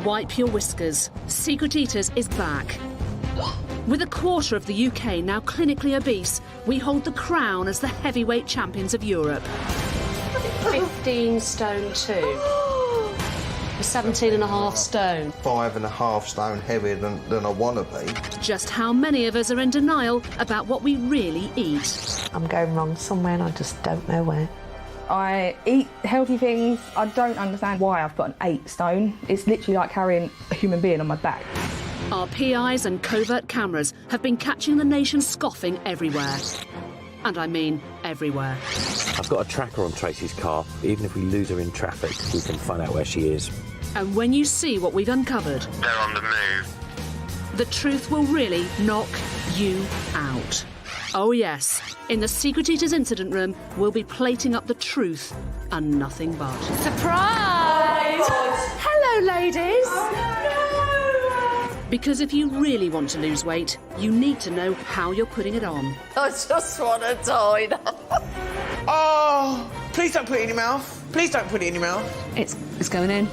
wipe your whiskers. Secret Eaters is back. With a quarter of the UK now clinically obese, we hold the crown as the heavyweight champions of Europe. 15 stone 2. 17.5 stone. 5.5 stone heavier than I want to be. Just how many of us are in denial about what we really eat? I'm going wrong somewhere and I just don't know where. I eat healthy things. I don't understand why I've got an 8 stone. It's literally like carrying a human being on my back. Our PIs and covert cameras have been catching the nation scoffing everywhere. And I mean everywhere. I've got a tracker on Tracy's car. Even if we lose her in traffic, we can find out where she is. And when you see what we've uncovered, they're on the move. The truth will really knock you out. Oh yes, in the Secret Eaters incident room, we'll be plating up the truth and nothing but. Surprise! Hello, ladies. Because if you really want to lose weight, you need to know how you're putting it on. I just want to die now. Oh, please don't put it in your mouth. Please don't put it in your mouth. It's going in.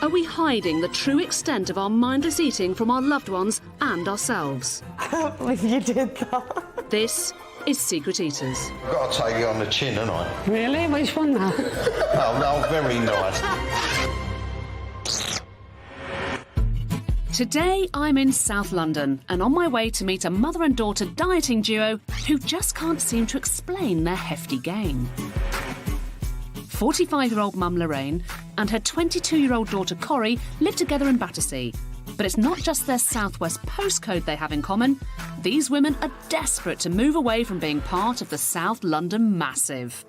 Are we hiding the true extent of our mindless eating from our loved ones and ourselves? I can't believe you did that. This is Secret Eaters. I've got to take you on the chin, haven't I? Really? Which one now? No, very nice. Today I'm in South London and on my way to meet a mother and daughter dieting duo who just can't seem to explain their hefty gain. 45-year-old mum Lorraine and her 22-year-old daughter Cory live together in Battersea. But it's not just their southwest postcode they have in common. These women are desperate to move away from being part of the South London massive.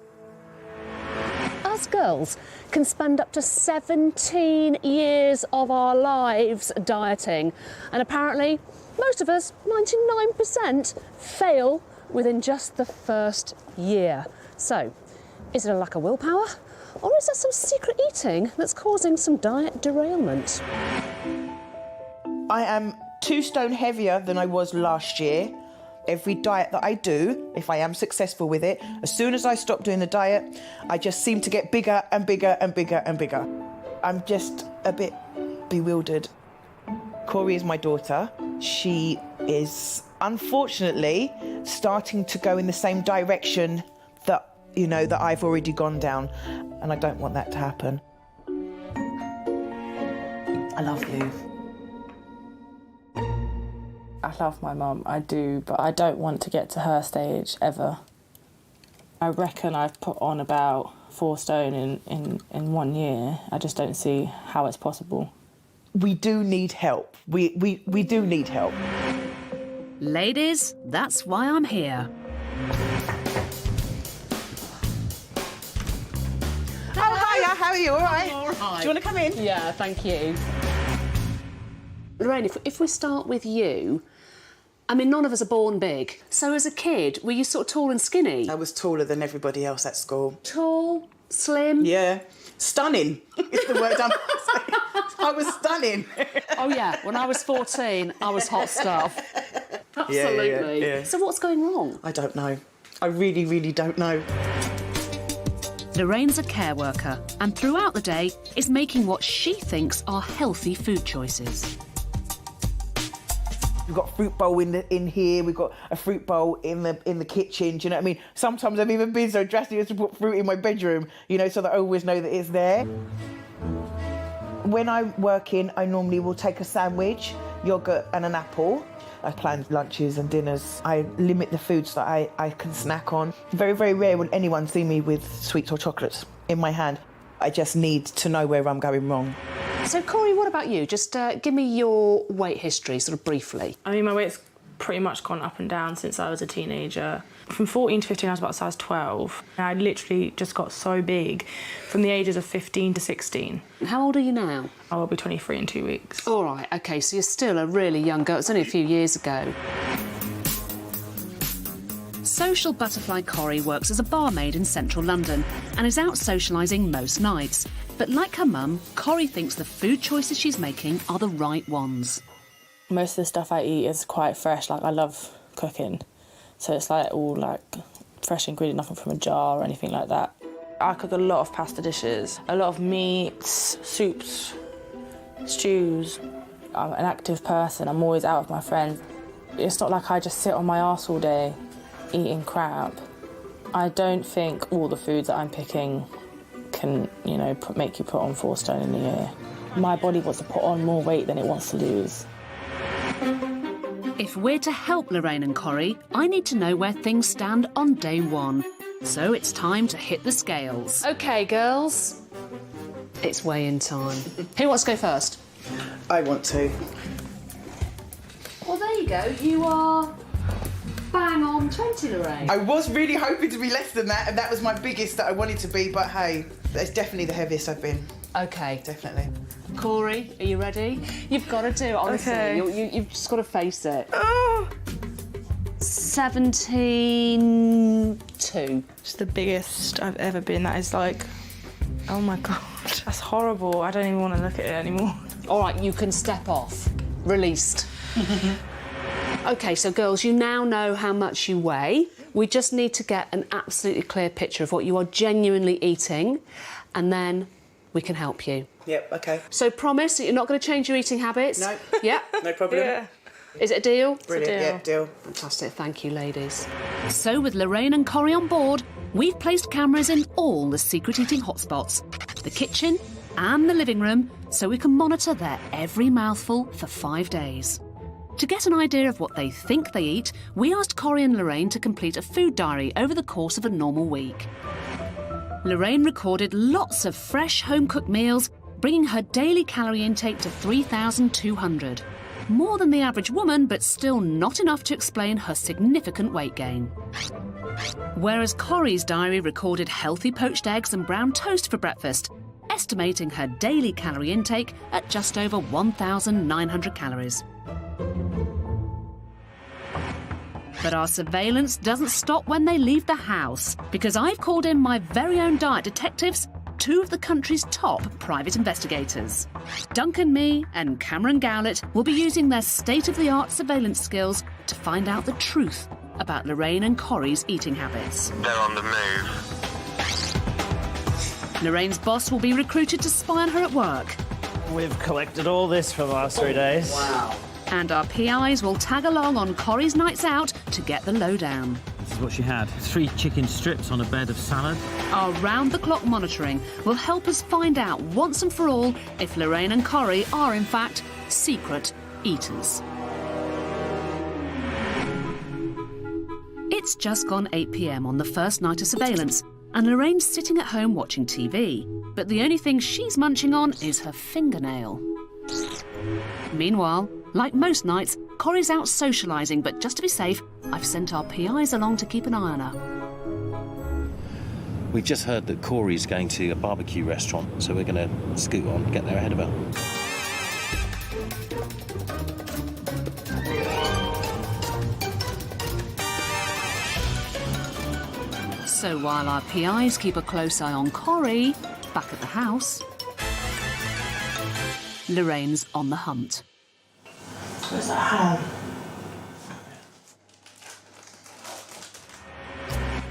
Us girls can spend up to 17 years of our lives dieting. And apparently, most of us, 99%, fail within just the first year. So, is it a lack of willpower? Or is there some secret eating that's causing some diet derailment? I am 2 stone heavier than I was last year. Every diet that I do, if I am successful with it, as soon as I stop doing the diet, I just seem to get bigger and bigger and bigger and bigger. I'm just a bit bewildered. Cory is my daughter. She is, unfortunately, starting to go in the same direction that, that I've already gone down. And I don't want that to happen. I love you. I love my mum, I do, but I don't want to get to her stage ever. I reckon I've put on about 4 stone in 1 year. I just don't see how it's possible. We do need help. We do need help. Ladies, that's why I'm here. Oh, hiya, how are you? All right? All right. Do you want to come in? Yeah, thank you. Lorraine, if we start with you, I mean, none of us are born big. So as a kid, were you sort of tall and skinny? I was taller than everybody else at school. Tall, slim? Yeah. Stunning is the word I'm saying. I was stunning. Oh, yeah. When I was 14, I was hot stuff. Absolutely. Yeah. So what's going wrong? I don't know. I really, really don't know. Lorraine's a care worker and throughout the day is making what she thinks are healthy food choices. We've got a fruit bowl in here. We've got a fruit bowl in the kitchen. Do you know what I mean? Sometimes I've even been so drastic as to put fruit in my bedroom, so that I always know that it's there. When I'm working, I normally will take a sandwich, yogurt and an apple. I plan lunches and dinners. I limit the foods that I can snack on. Very, very rare will anyone see me with sweets or chocolates in my hand. I just need to know where I'm going wrong. So, Cory, what about you? Just give me your weight history, sort of briefly. I mean, my weight's pretty much gone up and down since I was a teenager. From 14 to 15, I was about size 12. I literally just got so big from the ages of 15 to 16. How old are you now? I will be 23 in 2 weeks. All right, OK, so you're still a really young girl. It's only a few years ago. Social butterfly Cory works as a barmaid in central London and is out socialising most nights. But like her mum, Cory thinks the food choices she's making are the right ones. Most of the stuff I eat is quite fresh. Like, I love cooking. So it's like all like fresh ingredient, nothing from a jar or anything like that. I cook a lot of pasta dishes, a lot of meats, soups, stews. I'm an active person, I'm always out with my friends. It's not like I just sit on my arse all day eating crap. I don't think all the foods that I'm picking can, you know, make you put on 4 stone in a year. My body wants to put on more weight than it wants to lose. If we're to help Lorraine and Cory, I need to know where things stand on day 1. So it's time to hit the scales. OK, girls. It's weigh-in time. Who wants to go first? I want to. Well, there you go. You are bang on 20, Lorraine. I was really hoping to be less than that, and that was my biggest that I wanted to be, but hey, that's definitely the heaviest I've been. OK. Definitely. Cory, are you ready? You've got to do it, honestly. Okay. You've just got to face it. Oh, 17.2. it's the biggest I've ever been. That is like, oh my God, that's horrible. I don't even want to look at it anymore. All right, you can step off. Released. OK, so girls, you now know how much you weigh. We just need to get an absolutely clear picture of what you are genuinely eating, and then we can help you. Yep, okay. So promise that you're not going to change your eating habits? No. Yeah? No problem. Yeah. Is it a deal? Brilliant, It's a deal. yeah, deal. Fantastic, thank you, ladies. So with Lorraine and Cory on board, we've placed cameras in all the secret eating hotspots, the kitchen and the living room, so we can monitor their every mouthful for 5 days. To get an idea of what they think they eat, we asked Cory and Lorraine to complete a food diary over the course of a normal week. Lorraine recorded lots of fresh home-cooked meals, bringing her daily calorie intake to 3,200. More than the average woman, but still not enough to explain her significant weight gain. Whereas Cory's diary recorded healthy poached eggs and brown toast for breakfast, estimating her daily calorie intake at just over 1,900 calories. But our surveillance doesn't stop when they leave the house, because I've called in my very own diet detectives, 2 of the country's top private investigators. Duncan Mee and Cameron Gowlett will be using their state-of-the-art surveillance skills to find out the truth about Lorraine and Cory's eating habits. They're on the move. Lorraine's boss will be recruited to spy on her at work. We've collected all this for the last 3 days. Wow. And our PIs will tag along on Cory's nights out to get the lowdown. This is what she had. 3 chicken strips on a bed of salad. Our round-the-clock monitoring will help us find out once and for all if Lorraine and Cory are, in fact, secret eaters. It's just gone 8 p.m. on the first night of surveillance, and Lorraine's sitting at home watching TV. But the only thing she's munching on is her fingernail. Meanwhile, like most nights, Cory's out socialising, but just to be safe, I've sent our PIs along to keep an eye on her. We've just heard that Cory's going to a barbecue restaurant, so we're going to scoot on, get there ahead of her. So while our PIs keep a close eye on Cory, back at the house, Lorraine's on the hunt. Where's that home?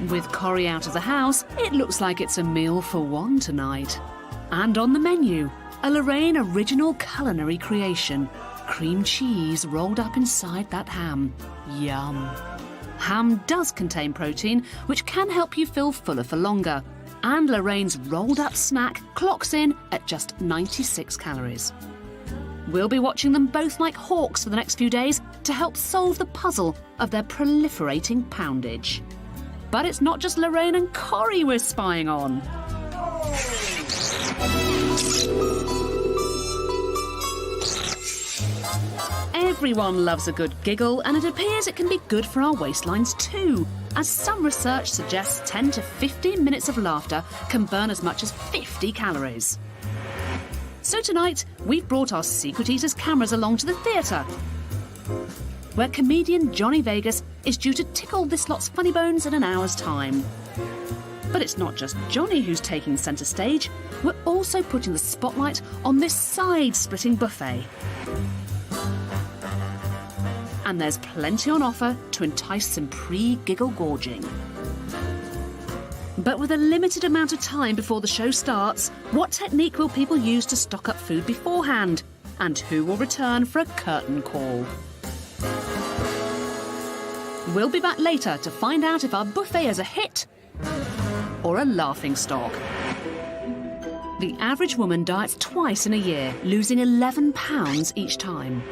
With Cory out of the house, it looks like it's a meal for one tonight. And on the menu, a Lorraine original culinary creation. Cream cheese rolled up inside that ham. Yum. Ham does contain protein, which can help you feel fuller for longer. And Lorraine's rolled up snack clocks in at just 96 calories. We'll be watching them both like hawks for the next few days to help solve the puzzle of their proliferating poundage. But it's not just Lorraine and Cory we're spying on. Everyone loves a good giggle, and it appears it can be good for our waistlines too, as some research suggests 10 to 15 minutes of laughter can burn as much as 50 calories. So tonight, we've brought our Secret Eaters cameras along to the theatre, where comedian Johnny Vegas is due to tickle this lot's funny bones in an hour's time. But it's not just Johnny who's taking centre stage. We're also putting the spotlight on this side-splitting buffet. And there's plenty on offer to entice some pre-giggle gorging. But with a limited amount of time before the show starts, what technique will people use to stock up food beforehand? and who will return for a curtain call. We'll be back later to find out if our buffet is a hit or a laughingstock. The average woman diets twice in a year, losing 11 pounds each time.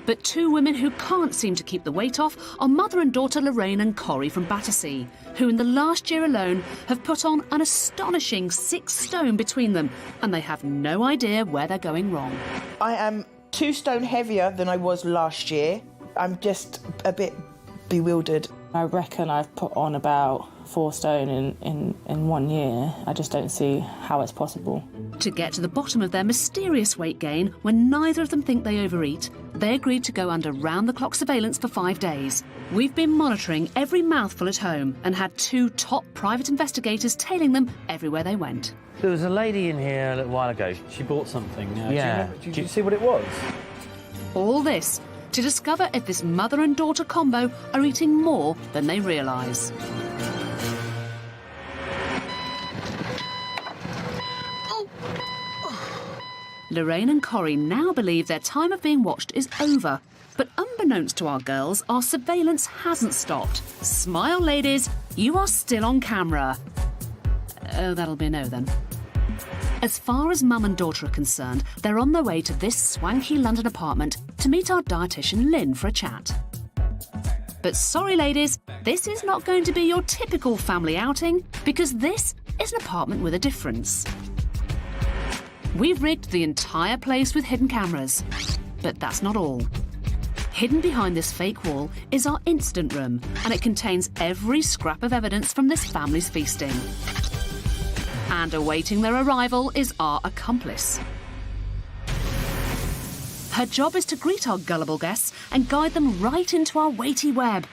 But two women who can't seem to keep the weight off are mother and daughter Lorraine and Cory from Battersea, who in the last year alone have put on an astonishing 6 stone between them, and they have no idea where they're going wrong. I am 2 stone heavier than I was last year. I'm just a bit bewildered. I reckon I've put on about 4 stone in 1 year. I just don't see how it's possible. To get to the bottom of their mysterious weight gain, when neither of them think they overeat, they agreed to go under round-the-clock surveillance for 5 days. We've been monitoring every mouthful at home and had 2 top private investigators tailing them everywhere they went. There was a lady in here a little while ago. She bought something. Did you see what it was? All this to discover if this mother and daughter combo are eating more than they realise. Lorraine and Cory now believe their time of being watched is over. But unbeknownst to our girls, our surveillance hasn't stopped. Smile, ladies, you are still on camera. Oh, that'll be a no then. As far as mum and daughter are concerned, they're on their way to this swanky London apartment to meet our dietitian Lynn for a chat. But sorry, ladies, this is not going to be your typical family outing, because this is an apartment with a difference. We've rigged the entire place with hidden cameras, but that's not all. Hidden behind this fake wall is our incident room, and it contains every scrap of evidence from this family's feasting. And awaiting their arrival is our accomplice. Her job is to greet our gullible guests and guide them right into our weighty web.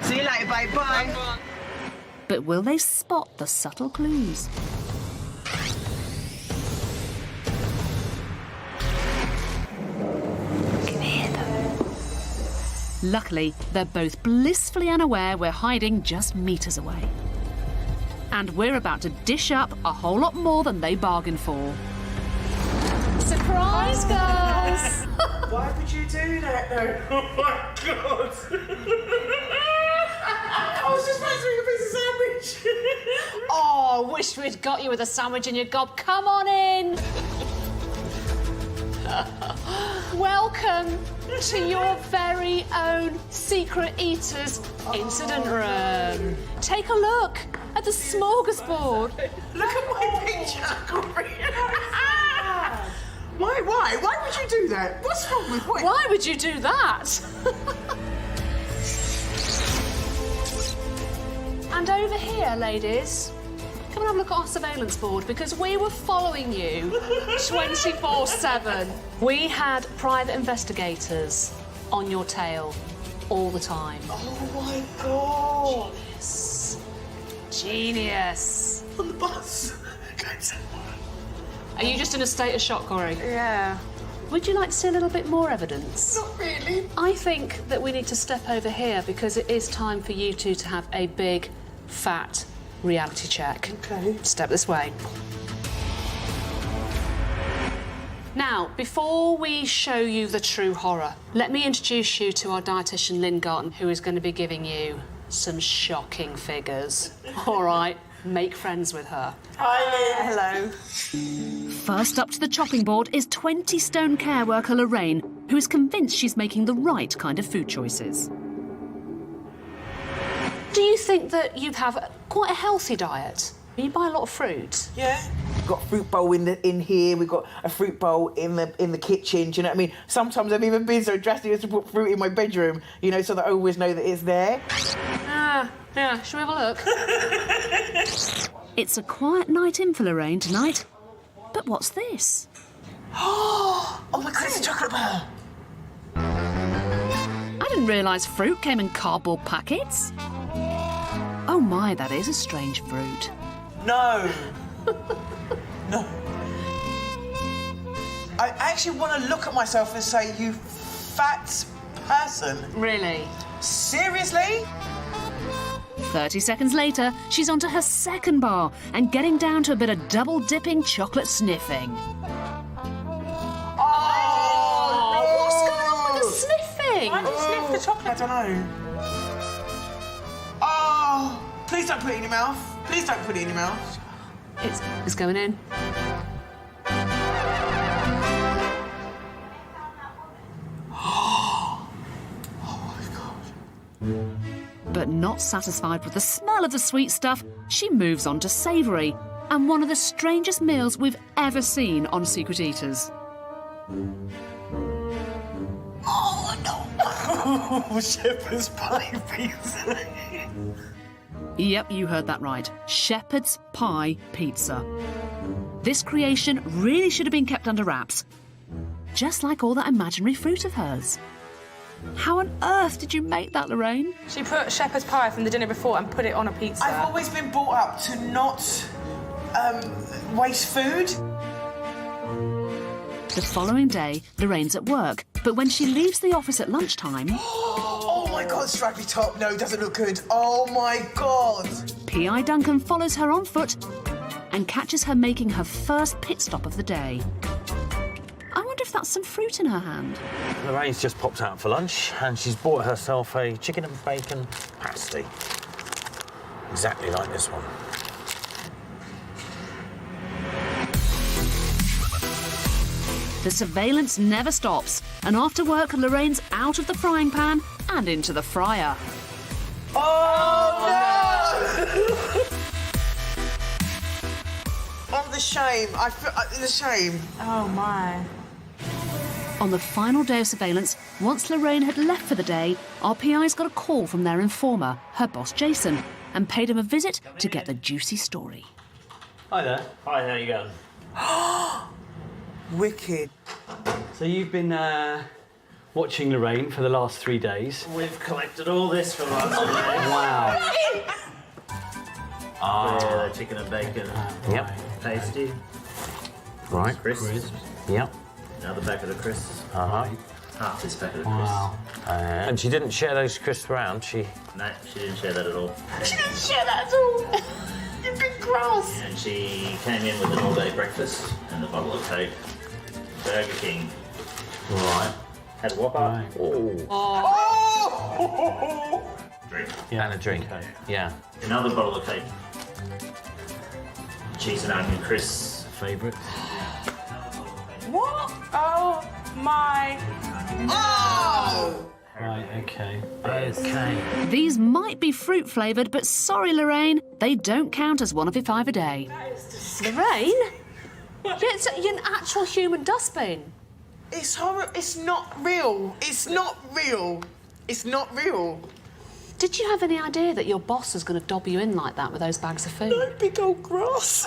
See you later, babe. Bye. But will they spot the subtle clues? Luckily, they're both blissfully unaware we're hiding just metres away. And we're about to dish up a whole lot more than they bargained for. Surprise, girls! Why would you do that, though? Oh, my God. I was just fancying a piece of sandwich. Oh, wish we'd got you with a sandwich in your gob. Come on in. Welcome to your very own secret eaters incident room. Take a look at the smorgasbord. Look at my picture, Cory. Why would you do that? What's wrong with what? Why would you do that? And over here, ladies, come and have a look at our surveillance board, because we were following you 24/7. We had private investigators on your tail all the time. Oh, my God. Genius. On the bus. Are you just in a state of shock, Cory? Yeah. Would you like to see a little bit more evidence? Not really. I think that we need to step over here, because it is time for you two to have a big, fat reality check. Okay. Step this way. Now, before we show you the true horror, let me introduce you to our dietitian Lynn Garton, who is going to be giving you some shocking figures. All right, make friends with her. Hi, Lynn. Hello. First up to the chopping board is 20-stone care worker Lorraine, who is convinced she's making the right kind of food choices. Do you think that you have quite a healthy diet? You buy a lot of fruit? Yeah. We've got a fruit bowl in here. We've got a fruit bowl in the kitchen. Do you know what I mean? Sometimes I've even been so drastic as to put fruit in my bedroom, you know, so that I always know that it's there. Yeah. Shall we have a look? It's a quiet night in for Lorraine tonight. But what's this? Oh my God, it's a chocolate bar. I didn't realise fruit came in cardboard packets. Oh my, that is a strange fruit. No. No. I actually want to look at myself and say, you fat person. Really? Seriously? 30 seconds later, she's onto her second bar and getting down to a bit of double-dipping chocolate sniffing. Oh the chocolate? I don't know. Oh, please don't put it in your mouth. Please don't put it in your mouth. It's going in. But not satisfied with the smell of the sweet stuff, she moves on to savoury, and one of the strangest meals we've ever seen on Secret Eaters. Oh, no. Shepherd's pie pizza. Yep, you heard that right. Shepherd's pie pizza. This creation really should have been kept under wraps, just like all that imaginary fruit of hers. How on earth did you make that, Lorraine? She put shepherd's pie from the dinner before and put it on a pizza. I've always been brought up to not waste food. The following day, Lorraine's at work, but when she leaves the office at lunchtime... Oh my God, straggly top. No, it doesn't look good. Oh my God. P.I. Duncan follows her on foot and catches her making her first pit stop of the day. I wonder if that's some fruit in her hand. Lorraine's just popped out for lunch and she's bought herself a chicken and bacon pasty. Exactly like this one. The surveillance never stops, and after work, Lorraine's out of the frying pan and into the fryer. Oh no! Oh, the shame. I feel the shame. Oh my. On the final day of surveillance, once Lorraine had left for the day, our PI's got a call from their informer, her boss Jason, and paid him a visit to get the juicy story. Hi there. Hi, how you going? Wicked. So you've been watching Lorraine for the last 3 days. We've collected all this from us today. Wow. The chicken and bacon Yep. pasty. Right. Crisps. Yep. Another packet of crisps. Uh-huh. Half this packet of Wow. And she didn't share those crisps around, she... No, she didn't share that at all. She didn't share that at all. You've been gross. And she came in with an all-day breakfast and a bottle of Coke. Burger King. Right. Had a Whopper. Right. Oh! Drink. Yeah. And a drink. Okay. Yeah. Another bottle of Coke. Cheese and onion crisps. Favourite? What? Oh my. Oh! Right, okay. Okay. These might be fruit-flavoured, but sorry, Lorraine, they don't count as one of your 5 a day. Lorraine? It's an actual human dustbin. It's horrible. It's not real. It's not real. It's not real. Did you have any idea that your boss was going to dob you in like that with those bags of food? No big old grass.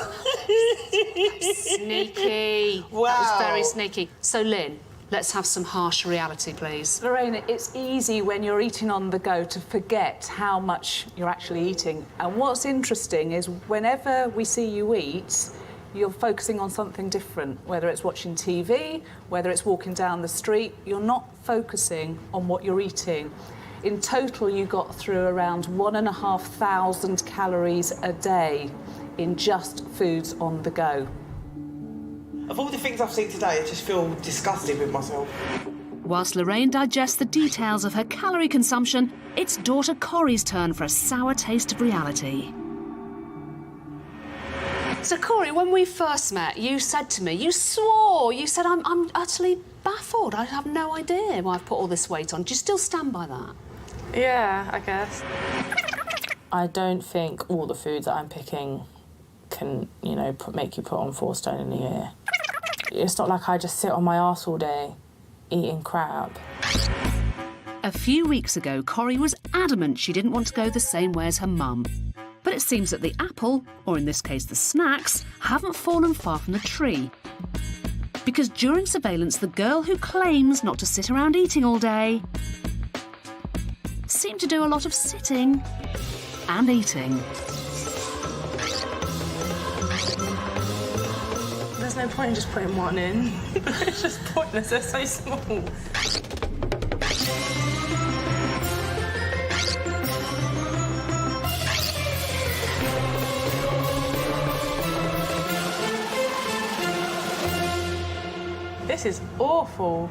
Sneaky. Wow. That was very sneaky. So, Lynn, let's have some harsh reality, please. Lorraine, it's easy when you're eating on the go to forget how much you're actually eating. And what's interesting is whenever we see you eat, you're focusing on something different, whether it's watching TV, whether it's walking down the street, you're not focusing on what you're eating. In total, you got through around 1,500 calories a day in just foods on the go. Of all the things I've seen today, I just feel disgusted with myself. Whilst Lorraine digests the details of her calorie consumption, it's daughter Cory's turn for a sour taste of reality. So, Cory, when we first met, you said to me, you swore, you said, I'm utterly baffled. I have no idea why I've put all this weight on. Do you still stand by that? Yeah, I guess. I don't think all the foods that I'm picking can, you know, make you put on 4 stone in a year. It's not like I just sit on my arse all day eating crap. A few weeks ago, Cory was adamant she didn't want to go the same way as her mum. But it seems that the apple, or in this case the snacks, haven't fallen far from the tree. Because during surveillance, the girl who claims not to sit around eating all day seemed to do a lot of sitting and eating. There's no point in just putting one in. It's just pointless, they're so small. This is awful.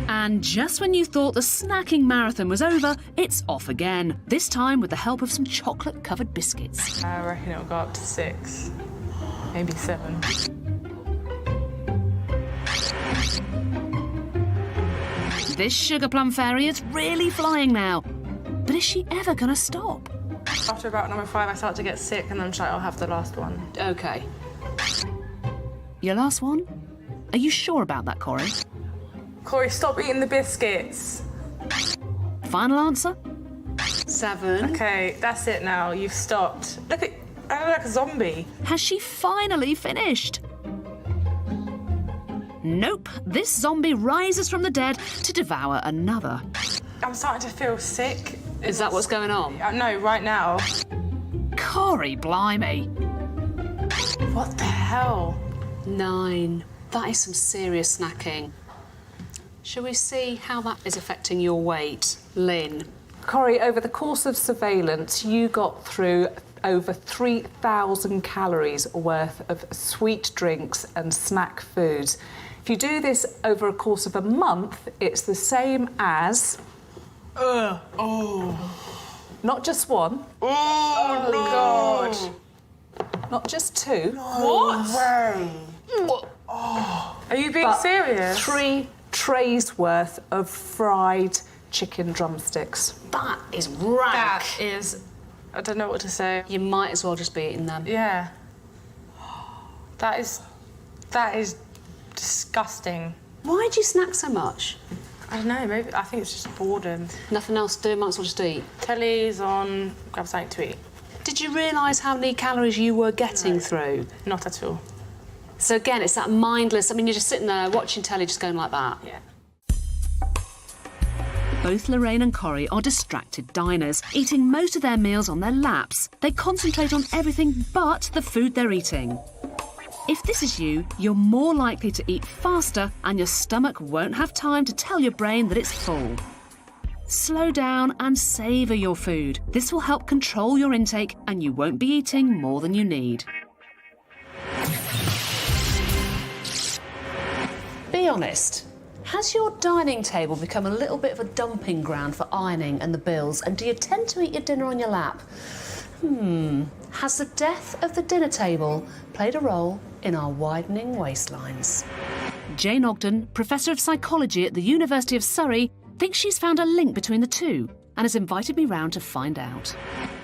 And just when you thought the snacking marathon was over, it's off again. This time with the help of some chocolate-covered biscuits. I reckon it'll go up to 6, maybe 7. This sugar plum fairy is really flying now. But is she ever going to stop? After about number 5, I start to get sick, and then I'm like, I'll have the last one. OK. Your last one? Are you sure about that, Cory? Cory, stop eating the biscuits. Final answer? 7. OK, that's it now. You've stopped. Look at... I look like a zombie. Has she finally finished? Nope. This zombie rises from the dead to devour another. I'm starting to feel sick. Is that what's going on? No, right now. Cory, blimey. What the hell? 9. That is some serious snacking. Shall we see how that is affecting your weight? Lynn. Cory, over the course of surveillance, you got through over 3,000 calories worth of sweet drinks and snack foods. If you do this over a course of a month, it's the same as... Not just 1. Oh, God. Not just 2. What? Are you being serious? 3 trays worth of fried chicken drumsticks. That is rank. That is... I don't know what to say. You might as well just be eating them. Yeah. That is disgusting. Why do you snack so much? I don't know, maybe I think it's just boredom. Nothing else to do, might as well just eat. Telly's on, grab something to eat. Did you realise how many calories you were getting through? Not at all. So again, it's that mindless, I mean, you're just sitting there watching telly, just going like that. Yeah. Both Lorraine and Cory are distracted diners, eating most of their meals on their laps. They concentrate on everything but the food they're eating. If this is you, you're more likely to eat faster and your stomach won't have time to tell your brain that it's full. Slow down and savour your food. This will help control your intake and you won't be eating more than you need. Be honest. Has your dining table become a little bit of a dumping ground for ironing and the bills, and do you tend to eat your dinner on your lap? Has the death of the dinner table played a role in our widening waistlines? Jane Ogden, Professor of Psychology at the University of Surrey, thinks she's found a link between the two and has invited me round to find out.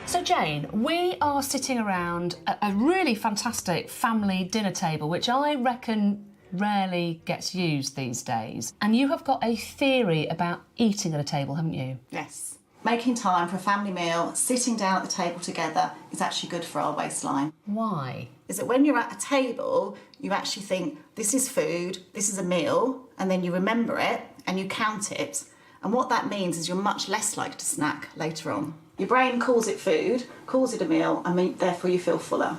So Jane, we are sitting around a really fantastic family dinner table, which I reckon rarely gets used these days. And you have got a theory about eating at a table, haven't you? Yes. Making time for a family meal, sitting down at the table together is actually good for our waistline. Why? Is that when you're at a table, you actually think, this is food, this is a meal, and then you remember it and you count it. And what that means is you're much less likely to snack later on. Your brain calls it food, calls it a meal, and therefore you feel fuller.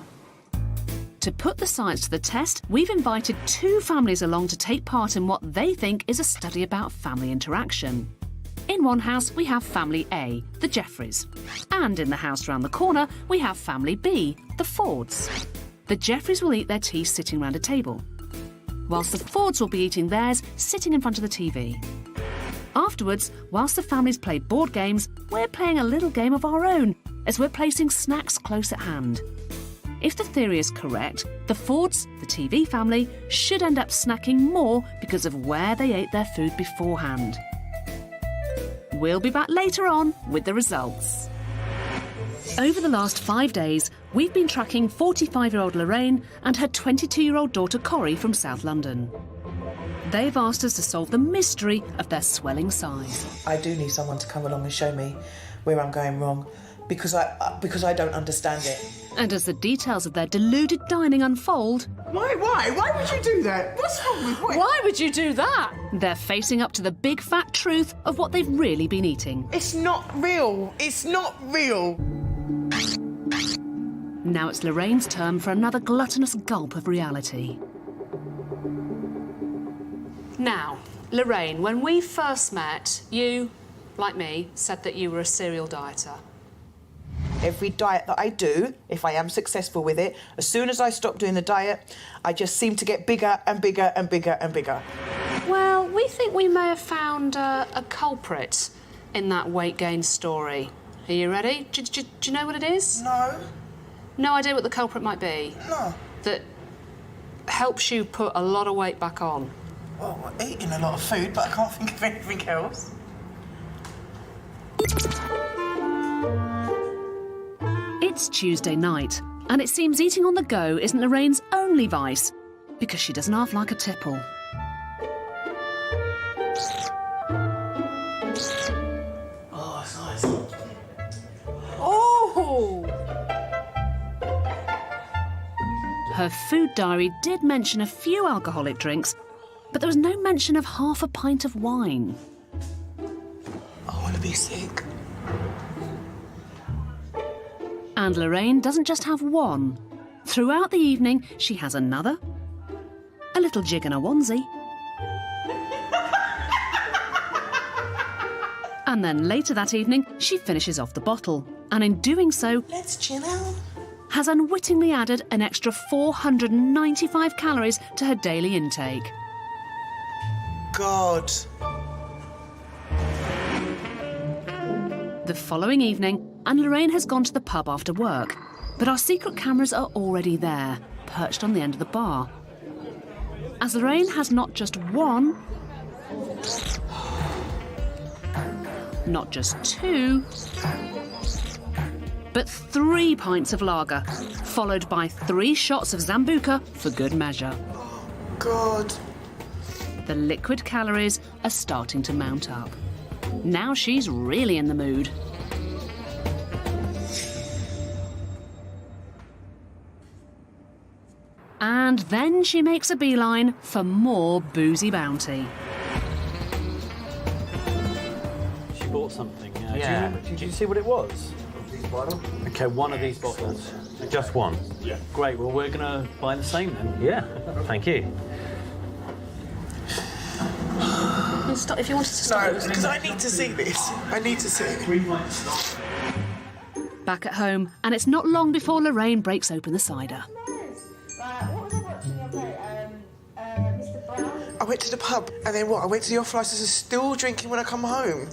To put the science to the test, we've invited 2 families along to take part in what they think is a study about family interaction. In one house, we have Family A, the Jeffreys. And in the house round the corner, we have Family B, the Fords. The Jeffreys will eat their tea sitting round a table, whilst the Fords will be eating theirs sitting in front of the TV. Afterwards, whilst the families play board games, we're playing a little game of our own, as we're placing snacks close at hand. If the theory is correct, the Fords, the TV family, should end up snacking more because of where they ate their food beforehand. We'll be back later on with the results. Over the last 5 days, we've been tracking 45-year-old Lorraine and her 22-year-old daughter Cory from South London. They've asked us to solve the mystery of their swelling size. I do need someone to come along and show me where I'm going wrong, because I don't understand it. And as the details of their deluded dining unfold... Why would you do that? What's wrong with what? Why would you do that? They're facing up to the big fat truth of what they've really been eating. It's not real. It's not real. Now it's Lorraine's turn for another gluttonous gulp of reality. Now, Lorraine, when we first met, you, like me, said that you were a serial dieter. Every diet that I do, if I am successful with it, as soon as I stop doing the diet, I just seem to get bigger and bigger and bigger and bigger. Well, we think we may have found a culprit in that weight gain story. Are you ready? Do you know what it is? No. No idea what the culprit might be? No. That helps you put a lot of weight back on? Well, we're eating a lot of food, but I can't think of anything else. It's Tuesday night, and it seems eating on the go isn't Lorraine's only vice, because she doesn't half like a tipple. Oh, it's nice. Oh! Her food diary did mention a few alcoholic drinks, but there was no mention of half a pint of wine. I want to be sick. And Lorraine doesn't just have one. Throughout the evening, she has another, a little jig in a onesie, and then later that evening, she finishes off the bottle, and in doing so, Let's chill out. has unwittingly added an extra 495 calories to her daily intake. God. The following evening, and Lorraine has gone to the pub after work, but our secret cameras are already there, perched on the end of the bar. As Lorraine has not just one, not just two, but 3 pints of lager, followed by 3 shots of Sambuca for good measure. God. The liquid calories are starting to mount up. Now she's really in the mood. And then she makes a beeline for more boozy bounty. She bought something. Yeah. Did you see what it was? Okay, one of these bottles. Just one? Yeah. Great, well, we're going to buy the same then. Yeah, thank you. Stop, if you wanted to stop. No, because I need to see this. I need to see it. Back at home, and it's not long before Lorraine breaks open the cider. I went to the pub, and then what? I went to the off licence and still drinking when I come home.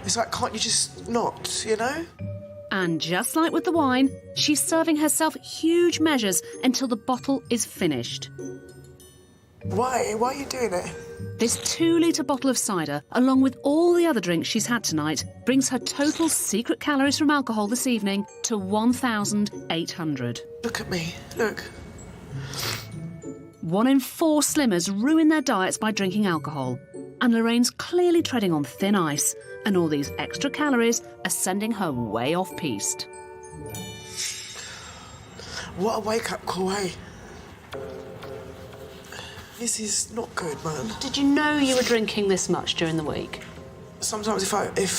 It's like, can't you just not, you know? And just like with the wine, she's serving herself huge measures until the bottle is finished. Why? Why are you doing it? This 2-litre bottle of cider, along with all the other drinks she's had tonight, brings her total secret calories from alcohol this evening to 1,800. Look at me, look. 1 in 4 slimmers ruin their diets by drinking alcohol. And Lorraine's clearly treading on thin ice, and all these extra calories are sending her way off-piste. What a wake-up call, eh? This is not good, man. Did you know you were drinking this much during the week? Sometimes if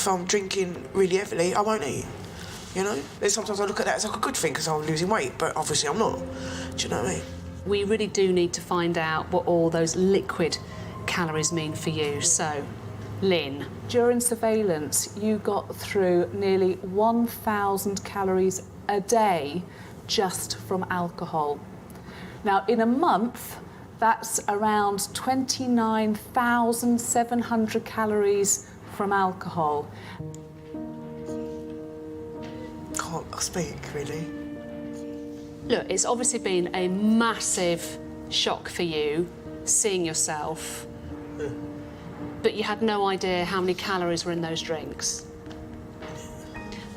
I'm drinking really heavily, I won't eat, you know? Then sometimes I look at that as like a good thing because I'm losing weight, but obviously I'm not. Do you know what I mean? We really do need to find out what all those liquid calories mean for you. So, Lynn. During surveillance, you got through nearly 1,000 calories a day just from alcohol. Now, in a month, that's around 29,700 calories from alcohol. Can't speak, really. Look, it's obviously been a massive shock for you, seeing yourself, but you had no idea how many calories were in those drinks.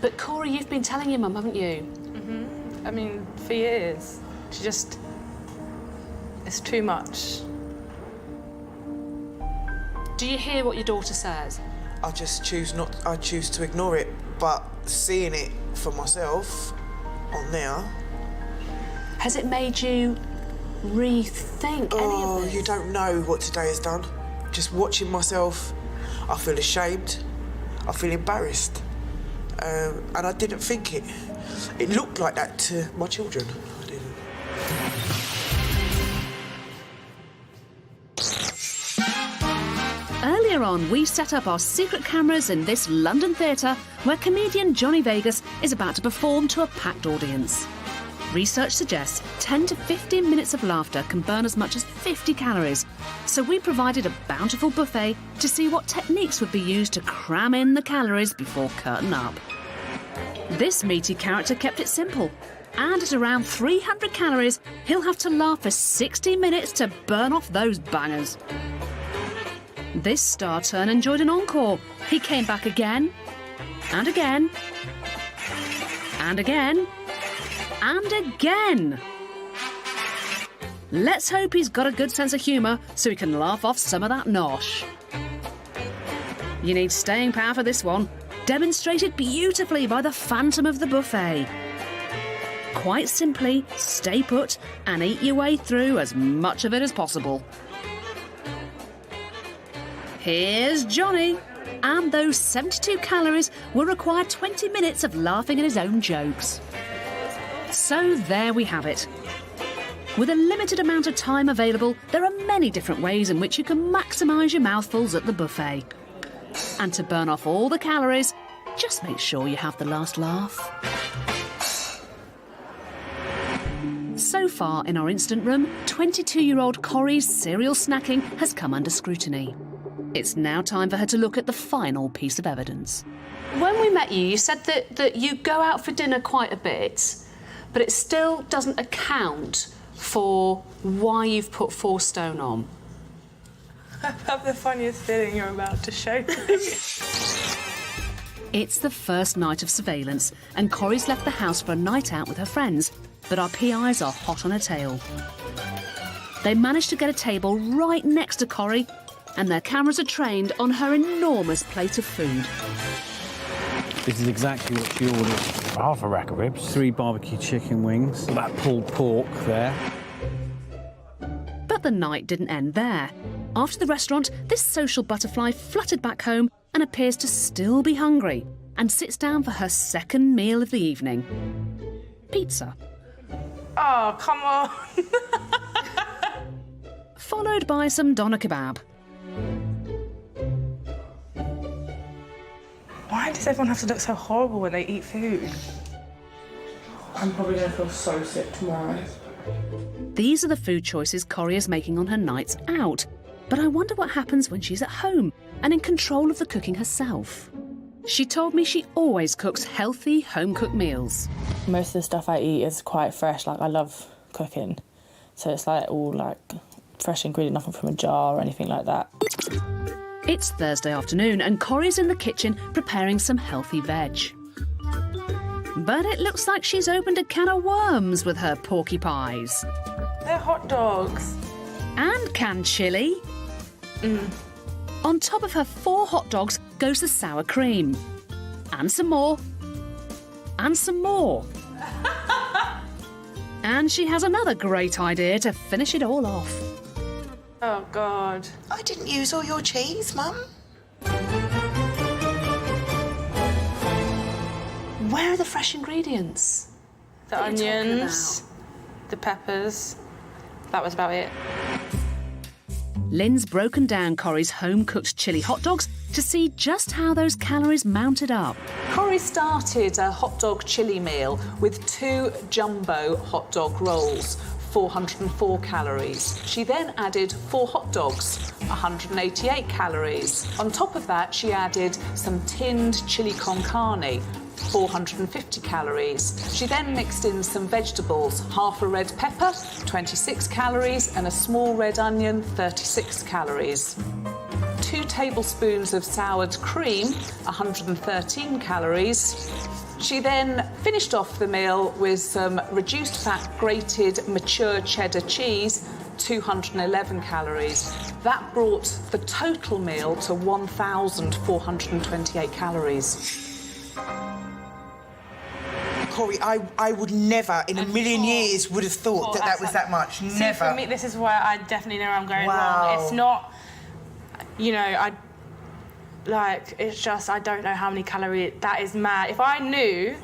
But Cory, you've been telling your mum, haven't you? I mean, for years. She just... It's too much. Do you hear what your daughter says? I choose to ignore it, but seeing it for myself on there... Has it made you rethink any of this? You don't know what today has done. Just watching myself, I feel ashamed, I feel embarrassed. And I didn't think it looked like that to my children. I didn't. Earlier on, we set up our secret cameras in this London theatre where comedian Johnny Vegas is about to perform to a packed audience. Research suggests 10 to 15 minutes of laughter can burn as much as 50 calories, So we provided a bountiful buffet to see what techniques would be used to cram in the calories before curtain up. This meaty character kept it simple, and at around 300 calories, he'll have to laugh for 60 minutes to burn off those bangers. This star turn enjoyed an encore. He came back again, and again, and again, and again. Let's hope he's got a good sense of humour so he can laugh off some of that nosh. You need staying power for this one, demonstrated beautifully by the phantom of the buffet. Quite simply, stay put and eat your way through as much of it as possible. Here's Johnny, and those 72 calories will require 20 minutes of laughing at his own jokes. So there we have it. With a limited amount of time available, there are many different ways in which you can maximise your mouthfuls at the buffet. And to burn off all the calories, just make sure you have the last laugh. So far in our incident room, 22-year-old Cory's serial snacking has come under scrutiny. It's now time for her to look at the final piece of evidence. When we met you, you said that you go out for dinner quite a bit, but it still doesn't account for why you've put 4 stone on. I have the funniest feeling you're about to show me. It's the first night of surveillance, and Cory's left the house for a night out with her friends, but our PIs are hot on her tail. They managed to get a table right next to Cory, and their cameras are trained on her enormous plate of food. This is exactly what she ordered. Half a rack of ribs. 3 barbecue chicken wings, that pulled pork there. But the night didn't end there. After the restaurant, this social butterfly fluttered back home and appears to still be hungry, and sits down for her second meal of the evening. Pizza. Oh, come on. Followed by some doner kebab. Why does everyone have to look so horrible when they eat food? I'm probably going to feel so sick tomorrow. These are the food choices Cory is making on her nights out. But I wonder what happens when she's at home and in control of the cooking herself. She told me she always cooks healthy, home-cooked meals. Most of the stuff I eat is quite fresh. Like, I love cooking. So it's like all like fresh ingredient, nothing from a jar or anything like that. It's Thursday afternoon and Cory's in the kitchen preparing some healthy veg. But it looks like she's opened a can of worms with her porky pies. They're hot dogs. And canned chilli. On top of her 4 hot dogs goes the sour cream. And some more. And some more. And she has another great idea to finish it all off. Oh, God. I didn't use all your cheese, Mum. Where are the fresh ingredients? The onions, the peppers. That was about it. Lynn's broken down Cory's home-cooked chilli hot dogs to see just how those calories mounted up. Cory started a hot dog chili meal with 2 jumbo hot dog rolls, 404 calories. She then added 4 hot dogs, 188 calories. On top of that, she added some tinned chili con carne, 450 calories. She then mixed in some vegetables, half a red pepper, 26 calories, and a small red onion, 36 calories. 2 tablespoons of soured cream, 113 calories. She then finished off the meal with some reduced fat grated mature cheddar cheese, 211 calories. That brought the total meal to 1,428 calories. Cory, I would never in a million years would have thought that was that much. See, Never. for me, this is where I definitely know I'm going Wow. wrong. It's not, you know, it's just, I don't know how many calories. That is mad. If I knew,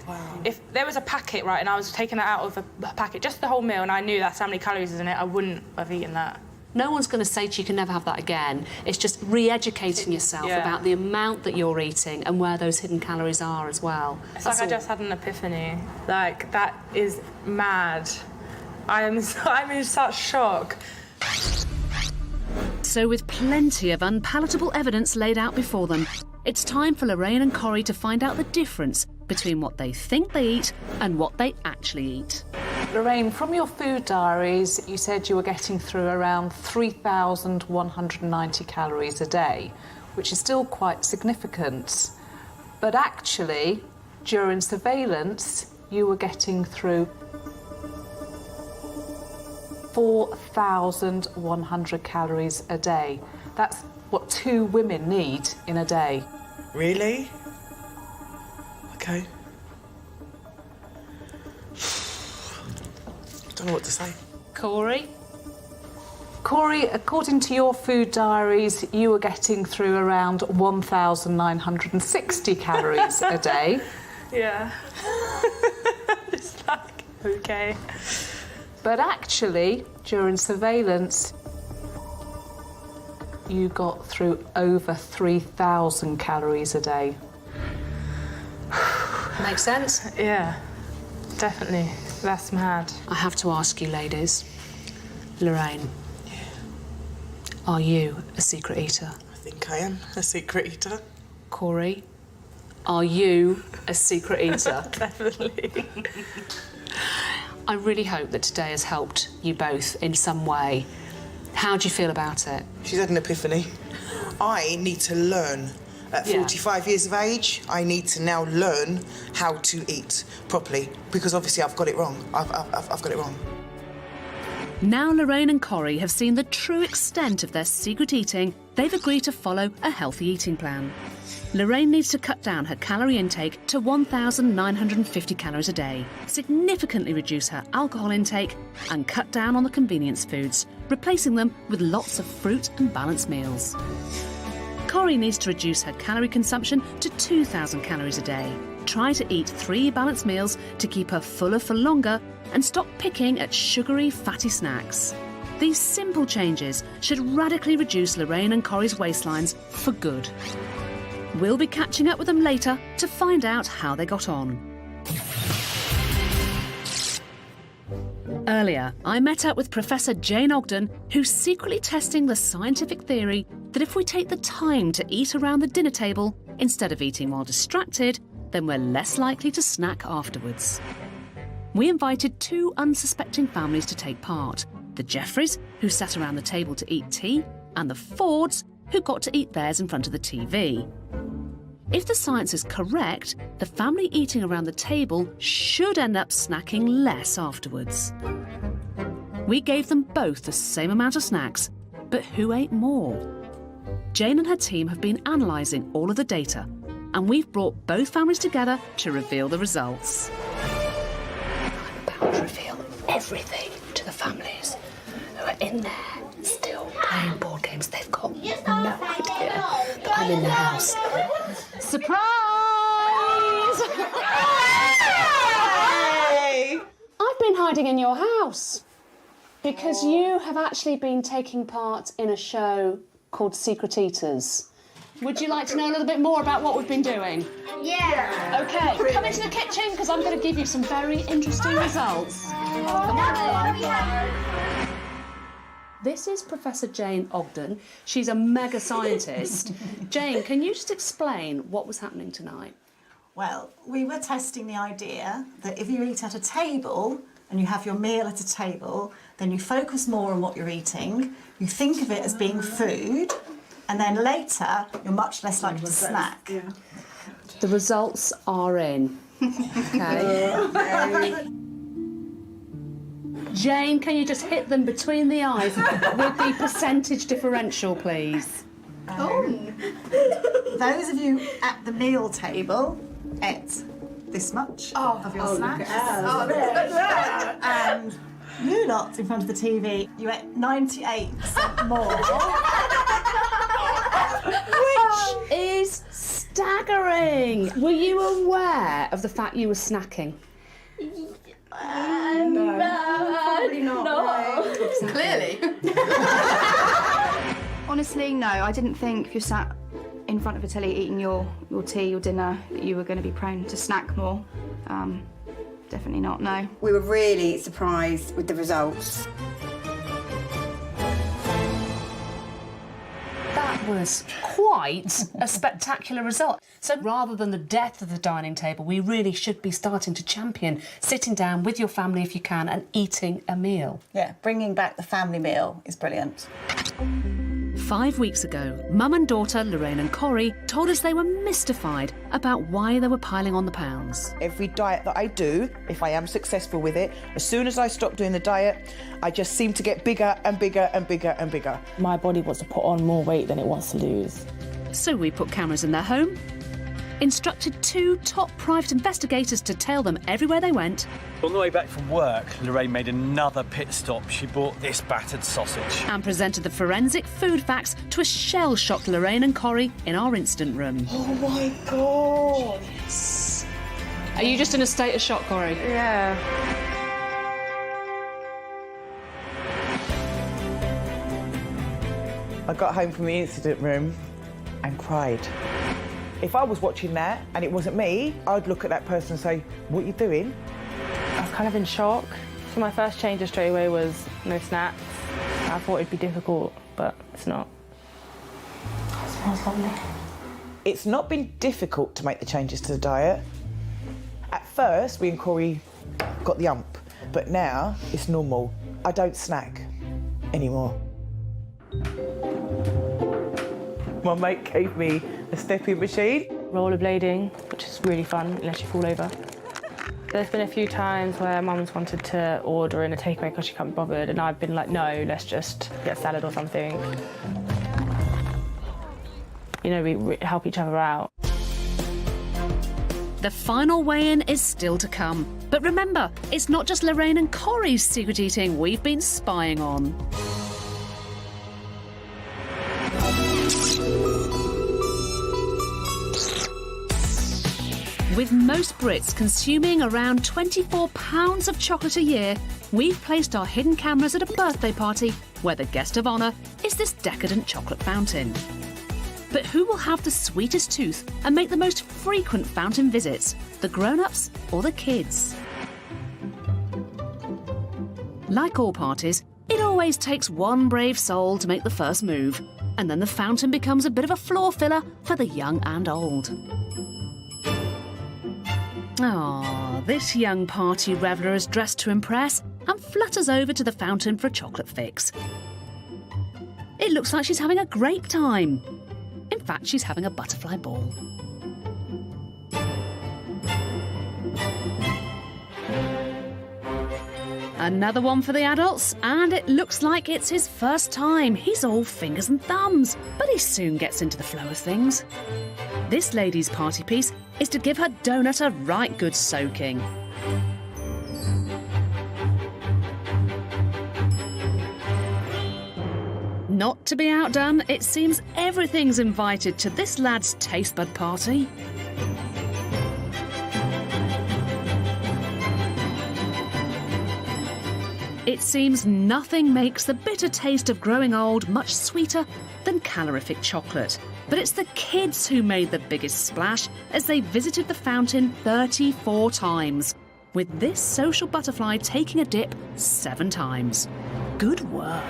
if there was a packet, right, and I was taking that out of a packet, just the whole meal, and I knew that's how many calories is in it, I wouldn't have eaten that. No one's going to say to you, you can never have that again. It's just re-educating yourself about the amount that you're eating and where those hidden calories are as well. It's like I just had an epiphany. Like, that is mad. I'm in such shock. So with plenty of unpalatable evidence laid out before them, it's time for Lorraine and Cory to find out the difference between what they think they eat and what they actually eat. Lorraine, from your food diaries, you said you were getting through around 3,190 calories a day, which is still quite significant. But actually, during surveillance, you were getting through 4,100 calories a day. That's what 2 women need in a day. Really? Okay. Don't know what to say. Cory? Cory, according to your food diaries, you were getting through around 1,960 calories a day. Yeah. It's like, okay. But actually, during surveillance, you got through over 3,000 calories a day. Makes sense? Yeah, definitely. That's mad. I have to ask you, ladies. Lorraine. Are you a secret eater? I think I am a secret eater. Cory, are you a secret eater? Definitely. I really hope that today has helped you both in some way. How do you feel about it? She's had an epiphany. I need to learn. At 45 years of age, I need to now learn how to eat properly, because obviously I've got it wrong. I've got it wrong. Now Lorraine and Cory have seen the true extent of their secret eating, they've agreed to follow a healthy eating plan. Lorraine needs to cut down her calorie intake to 1,950 calories a day, significantly reduce her alcohol intake and cut down on the convenience foods, replacing them with lots of fruit and balanced meals. Cory needs to reduce her calorie consumption to 2,000 calories a day, try to eat 3 balanced meals to keep her fuller for longer, and stop picking at sugary, fatty snacks. These simple changes should radically reduce Lorraine and Cory's waistlines for good. We'll be catching up with them later to find out how they got on. Earlier, I met up with Professor Jane Ogden, who's secretly testing the scientific theory that if we take the time to eat around the dinner table instead of eating while distracted, then we're less likely to snack afterwards. We invited 2 unsuspecting families to take part: the Jeffreys, who sat around the table to eat tea, and the Fords, who got to eat theirs in front of the TV. If the science is correct, the family eating around the table should end up snacking less afterwards. We gave them both the same amount of snacks, but who ate more? Jane and her team have been analysing all of the data, and we've brought both families together to reveal the results. I'm about to reveal everything to the families who are in there still playing board games. They've got no idea that I'm in the house. Surprise! Hey! I've been hiding in your house because you have actually been taking part in a show called Secret Eaters. Would you like to know a little bit more about what we've been doing? Yeah. OK, come into the kitchen because I'm going to give you some very interesting results. This is Professor Jane Ogden. She's a mega scientist. Jane, can you just explain what was happening tonight? Well, we were testing the idea that if you eat at a table and you have your meal at a table, then you focus more on what you're eating, you think of it as being food, and then later you're much less likely to snack. Yeah. The results are in. OK. Jane, can you just hit them between the eyes with the percentage differential, please? Those of you at the meal table ate this much of your snacks. And you lot in front of the TV, you ate 98% more. Which is staggering. Were you aware of the fact you were snacking? Probably not. No. Clearly. Honestly, no. I didn't think if you're sat in front of a telly eating your tea, your dinner, that you were going to be prone to snack more. Definitely not, no. We were really surprised with the results. was quite a spectacular result. So rather than the death of the dining table, we really should be starting to champion sitting down with your family if you can and eating a meal. Yeah, bringing back the family meal is brilliant. 5 weeks ago, mum and daughter Lorraine and Cory told us they were mystified about why they were piling on the pounds. Every diet that I do, if I am successful with it, as soon as I stop doing the diet, I just seem to get bigger and bigger and bigger and bigger. My body wants to put on more weight than it wants to lose. So we put cameras in their home, instructed 2 top private investigators to tail them everywhere they went. On the way back from work, Lorraine made another pit stop. She bought this battered sausage. And presented the forensic food facts to a shell-shocked Lorraine and Cory in our incident room. Oh my God! Yes. Are you just in a state of shock, Cory? Yeah. I got home from the incident room and cried. If I was watching that and it wasn't me, I'd look at that person and say, what are you doing? I was kind of in shock. So my first change straight away was no snacks. I thought it'd be difficult, but it's not. It smells lovely. It's not been difficult to make the changes to the diet. At first, me and Cory got the ump, but now it's normal. I don't snack anymore. My mate gave me a stepping machine. Rollerblading, which is really fun unless you fall over. There's been a few times where mum's wanted to order in a takeaway because she can't be bothered, and I've been like, no, let's just get salad or something. You know, we help each other out. The final weigh-in is still to come. But remember, it's not just Lorraine and Cory's secret eating we've been spying on. With most Brits consuming around 24 pounds of chocolate a year, we've placed our hidden cameras at a birthday party where the guest of honour is this decadent chocolate fountain. But who will have the sweetest tooth and make the most frequent fountain visits, the grown-ups or the kids? Like all parties, it always takes one brave soul to make the first move, and then the fountain becomes a bit of a floor filler for the young and old. Ah, this young party reveller is dressed to impress and flutters over to the fountain for a chocolate fix. It looks like she's having a great time. In fact, she's having a butterfly ball. Another one for the adults, and it looks like it's his first time. He's all fingers and thumbs, but he soon gets into the flow of things. This lady's party piece is to give her donut a right good soaking. Not to be outdone, it seems everything's invited to this lad's taste bud party. It seems nothing makes the bitter taste of growing old much sweeter than calorific chocolate. But it's the kids who made the biggest splash as they visited the fountain 34 times, with this social butterfly taking a dip 7 times. Good work.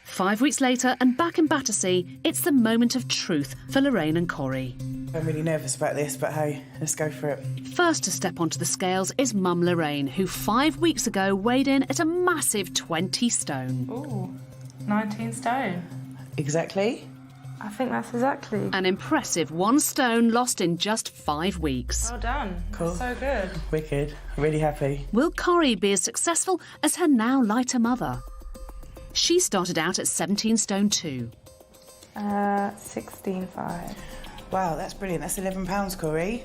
Five weeks later, and back in Battersea, it's the moment of truth for Lorraine and Cory. I'm really nervous about this, but hey, let's go for it. First to step onto the scales is Mum Lorraine, who 5 weeks ago weighed in at a massive 20 stone. Ooh, 19 stone. Exactly? I think that's exactly. An impressive 1 stone lost in just 5 weeks. Well done. Cool. That's so good. Wicked. Really happy. Will Cory be as successful as her now lighter mother? She started out at 17 stone too. 16.5. Wow, that's brilliant. That's £11, Cory.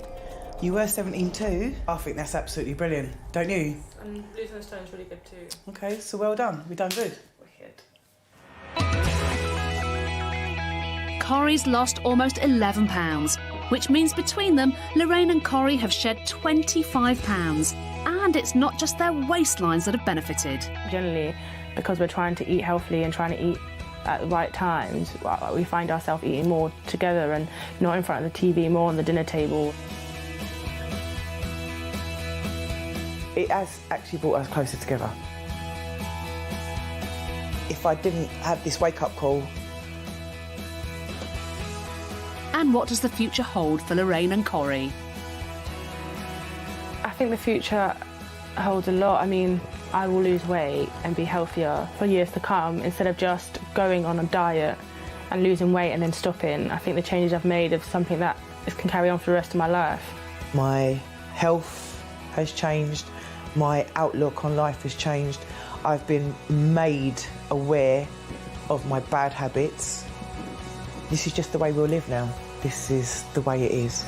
You were 17 too. I think that's absolutely brilliant, don't you? And losing a stone's really good too. Okay, so well done. We've done good. Wicked. Cory's lost almost £11, which means between them, Lorraine and Cory have shed £25. And it's not just their waistlines that have benefited. Generally, because we're trying to eat healthily and trying to eat at the right times, we find ourselves eating more together and not in front of the TV, more on the dinner table. It has actually brought us closer together. if I didn't have this wake-up call. And what does the future hold for Lorraine and Cory? I think the future holds a lot. I mean, I will lose weight and be healthier for years to come instead of just going on a diet and losing weight and then stopping. I think the changes I've made are something that can carry on for the rest of my life. My health has changed, my outlook on life has changed. I've been made aware of my bad habits. This is just the way we'll live now. This is the way it is.